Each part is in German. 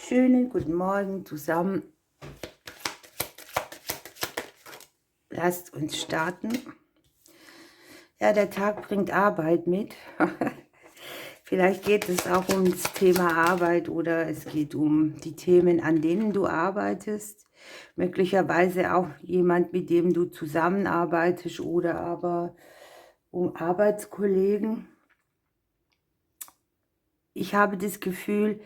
Schönen guten Morgen zusammen. Lasst uns starten. Ja, der Tag bringt Arbeit mit. Vielleicht geht es auch um das Thema Arbeit oder es geht um die Themen, an denen du arbeitest. Möglicherweise auch jemand, mit dem du zusammenarbeitest oder aber um Arbeitskollegen. Ich habe das Gefühl,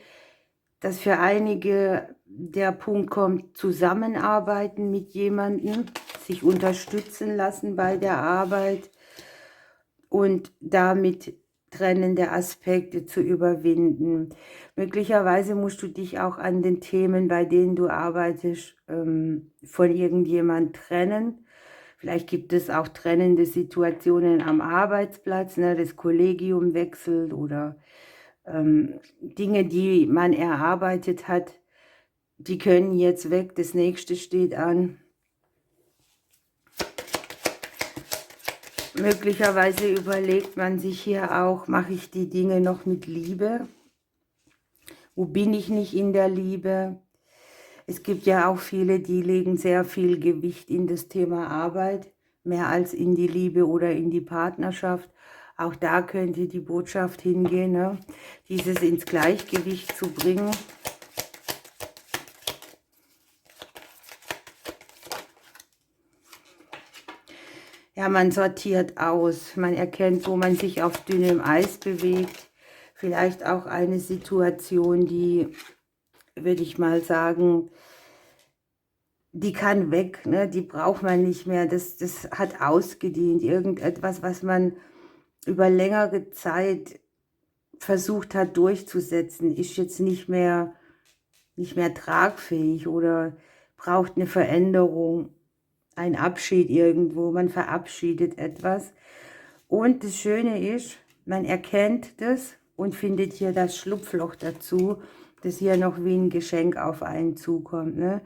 dass für einige der Punkt kommt, zusammenarbeiten mit jemandem, sich unterstützen lassen bei der Arbeit und damit trennende Aspekte zu überwinden. Möglicherweise musst du dich auch an den Themen, bei denen du arbeitest, von irgendjemand trennen. Vielleicht gibt es auch trennende Situationen am Arbeitsplatz, ne, das Kollegium wechselt oder Dinge, die man erarbeitet hat, die können jetzt weg, das nächste steht an. Möglicherweise überlegt man sich hier auch, mache ich die Dinge noch mit Liebe? Wo bin ich nicht in der Liebe? Es gibt ja auch viele, die legen sehr viel Gewicht in das Thema Arbeit, mehr als in die Liebe oder in die Partnerschaft. Auch da könnte die Botschaft hingehen, ne? Dieses ins Gleichgewicht zu bringen. Ja, man sortiert aus, man erkennt, wo man sich auf dünnem Eis bewegt. Vielleicht auch eine Situation, die, würde ich mal sagen, die kann weg, ne? Die braucht man nicht mehr. Das hat ausgedient. Irgendetwas, was man über längere Zeit versucht hat durchzusetzen, ist jetzt nicht mehr tragfähig oder braucht eine Veränderung. Ein Abschied irgendwo, man verabschiedet etwas. Und das Schöne ist, man erkennt das und findet hier das Schlupfloch dazu, das hier noch wie ein Geschenk auf einen zukommt. Ne?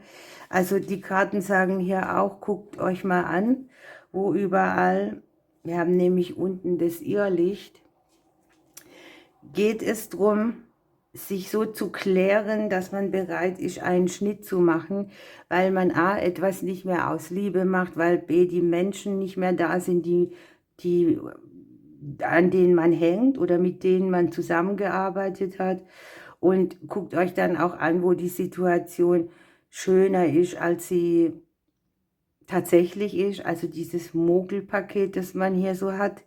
Also die Karten sagen hier auch, guckt euch mal an, wo überall, wir haben nämlich unten das Irrlicht, geht es darum, sich so zu klären, dass man bereit ist, einen Schnitt zu machen, weil man a. etwas nicht mehr aus Liebe macht, weil b. die Menschen nicht mehr da sind, an denen man hängt oder mit denen man zusammengearbeitet hat. Und guckt euch dann auch an, wo die Situation schöner ist, als sie tatsächlich ist. Also dieses Mogelpaket, das man hier so hat,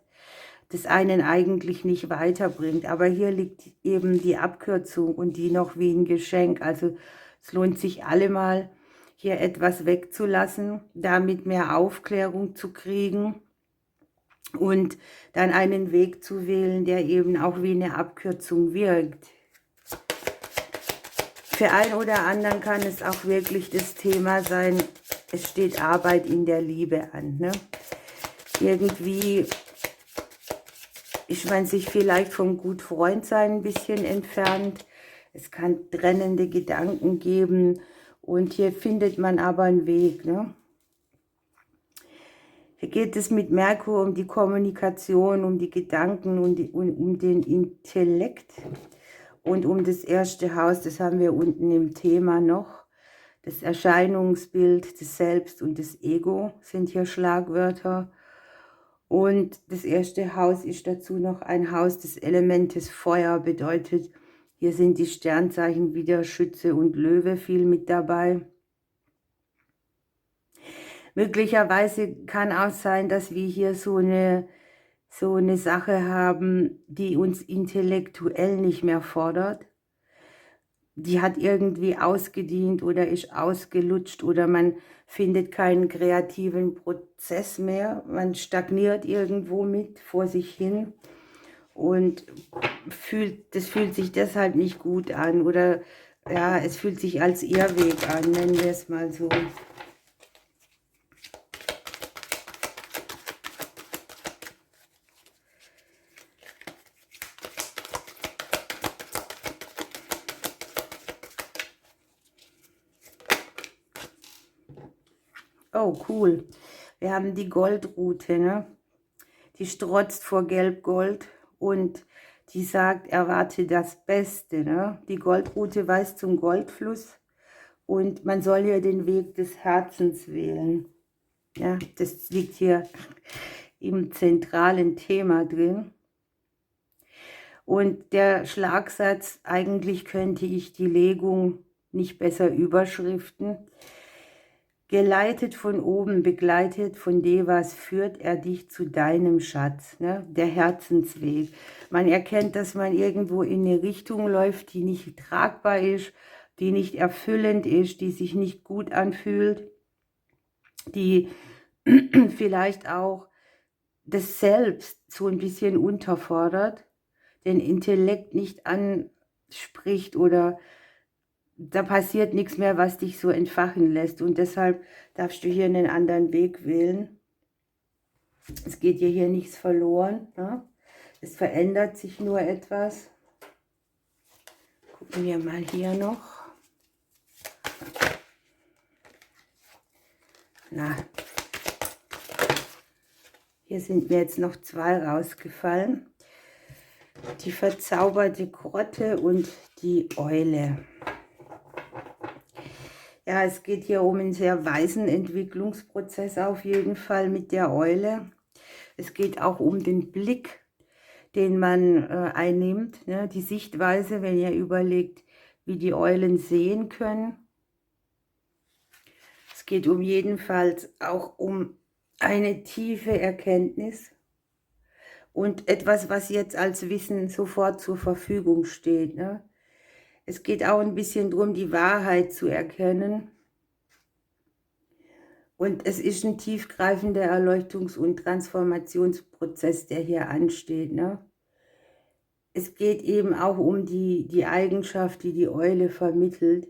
das einen eigentlich nicht weiterbringt. Aber hier liegt eben die Abkürzung und die noch wie ein Geschenk. Also es lohnt sich allemal, hier etwas wegzulassen, damit mehr Aufklärung zu kriegen und dann einen Weg zu wählen, der eben auch wie eine Abkürzung wirkt. Für einen oder anderen kann es auch wirklich das Thema sein, es steht Arbeit in der Liebe an. Ne? Irgendwie ist man sich vielleicht vom Gut-Freund-Sein ein bisschen entfernt. Es kann trennende Gedanken geben und hier findet man aber einen Weg. Ne? Hier geht es mit Merkur um die Kommunikation, um die Gedanken und um den Intellekt und um das erste Haus, das haben wir unten im Thema noch. Das Erscheinungsbild, das Selbst und das Ego sind hier Schlagwörter. Und das erste Haus ist dazu noch ein Haus des Elementes Feuer, bedeutet, hier sind die Sternzeichen wieder Schütze und Löwe viel mit dabei. Möglicherweise kann auch sein, dass wir hier so eine Sache haben, die uns intellektuell nicht mehr fordert. Die hat irgendwie ausgedient oder ist ausgelutscht oder man findet keinen kreativen Prozess mehr. Man stagniert irgendwo mit vor sich hin und das fühlt sich deshalb nicht gut an oder ja, es fühlt sich als Irrweg an, nennen wir es mal so. Oh, cool. Wir haben die Goldrute, ne? Die strotzt vor Gelb-Gold und die sagt, erwarte das Beste. Ne? Die Goldrute weist zum Goldfluss und man soll hier den Weg des Herzens wählen. Ja, das liegt hier im zentralen Thema drin. Und der Schlagsatz, eigentlich könnte ich die Legung nicht besser überschriften. Geleitet von oben, begleitet von Devas, führt er dich zu deinem Schatz, ne? Der Herzensweg. Man erkennt, dass man irgendwo in eine Richtung läuft, die nicht tragbar ist, die nicht erfüllend ist, die sich nicht gut anfühlt, die vielleicht auch das Selbst so ein bisschen unterfordert, den Intellekt nicht anspricht oder da passiert nichts mehr, was dich so entfachen lässt. Und deshalb darfst du hier einen anderen Weg wählen. Es geht dir hier nichts verloren. Ne? Es verändert sich nur etwas. Gucken wir mal hier noch. Na, hier sind mir jetzt noch 2 rausgefallen. Die verzauberte Grotte und die Eule. Ja, es geht hier um einen sehr weisen Entwicklungsprozess auf jeden Fall mit der Eule. Es geht auch um den Blick, den man einnimmt, ne? Die Sichtweise, wenn ihr überlegt, wie die Eulen sehen können. Es geht jedenfalls auch um eine tiefe Erkenntnis und etwas, was jetzt als Wissen sofort zur Verfügung steht. Ne? Es geht auch ein bisschen darum, die Wahrheit zu erkennen. Und es ist ein tiefgreifender Erleuchtungs- und Transformationsprozess, der hier ansteht. Ne? Es geht eben auch um die Eigenschaft, die die Eule vermittelt.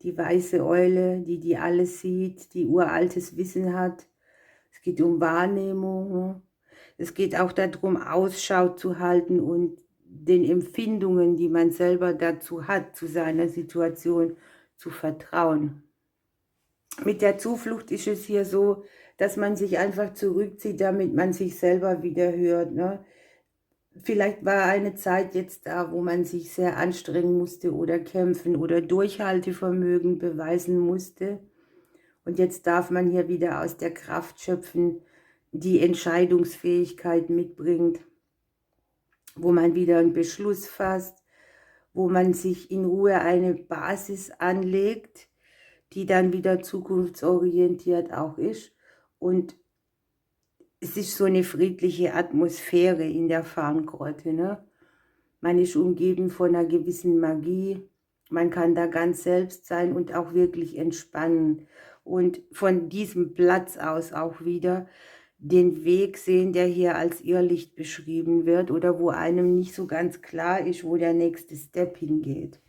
Die weiße Eule, die alles sieht, die uraltes Wissen hat. Es geht um Wahrnehmung. Ne? Es geht auch darum, Ausschau zu halten und den Empfindungen, die man selber dazu hat, zu seiner Situation zu vertrauen. Mit der Zuflucht ist es hier so, dass man sich einfach zurückzieht, damit man sich selber wieder hört. Ne? Vielleicht war eine Zeit jetzt da, wo man sich sehr anstrengen musste oder kämpfen oder Durchhaltevermögen beweisen musste. Und jetzt darf man hier wieder aus der Kraft schöpfen, die Entscheidungsfähigkeit mitbringt, wo man wieder einen Beschluss fasst, wo man sich in Ruhe eine Basis anlegt, die dann wieder zukunftsorientiert auch ist. Und es ist so eine friedliche Atmosphäre in der Farngrotte. Ne? Man ist umgeben von einer gewissen Magie. Man kann da ganz selbst sein und auch wirklich entspannen. Und von diesem Platz aus auch wieder den Weg sehen, der hier als Irrlicht beschrieben wird oder wo einem nicht so ganz klar ist, wo der nächste Step hingeht.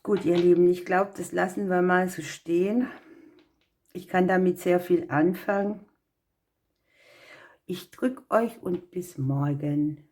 Gut, ihr Lieben, ich glaube, das lassen wir mal so stehen. Ich kann damit sehr viel anfangen. Ich drücke euch und bis morgen.